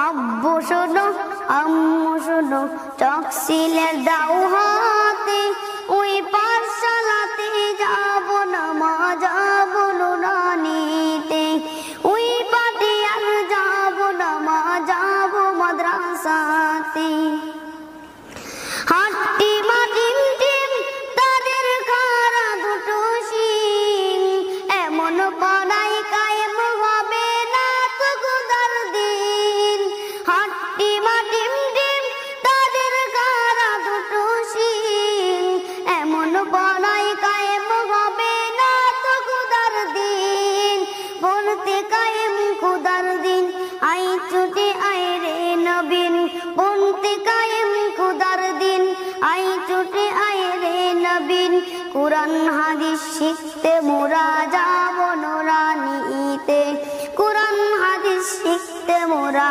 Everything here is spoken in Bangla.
আব্বু শোনো আম্মু শোনো তফসিলের দাও হাতে, ওই পাঠশালাতে যাব না মা, যাব নুরানিতে। ওই পাঠে আর যাব না মা, যাব মাদ্রাসাতে। হাট্টি মাটিম টিম তাদের কারা দুটো শিং, এমন পড়াই কায়েম হবে না তো খোদার দিন। হাট্টি মাটিম টিম তাদের কারা দুটো শিং, এমন পড়াই কায়েম হবে না তো খোদার দিন। বলতে কায়েম খোদার দিন, আই ছুটে আয় রে নবীন। বলতে কায়েম খোদার দিন, আই ছুটে আয় রে নবীন। কুরআন হাদিস শিখতে মোরা যাব নুরানিতে, কুরআন হাদিস শিখতে মোরা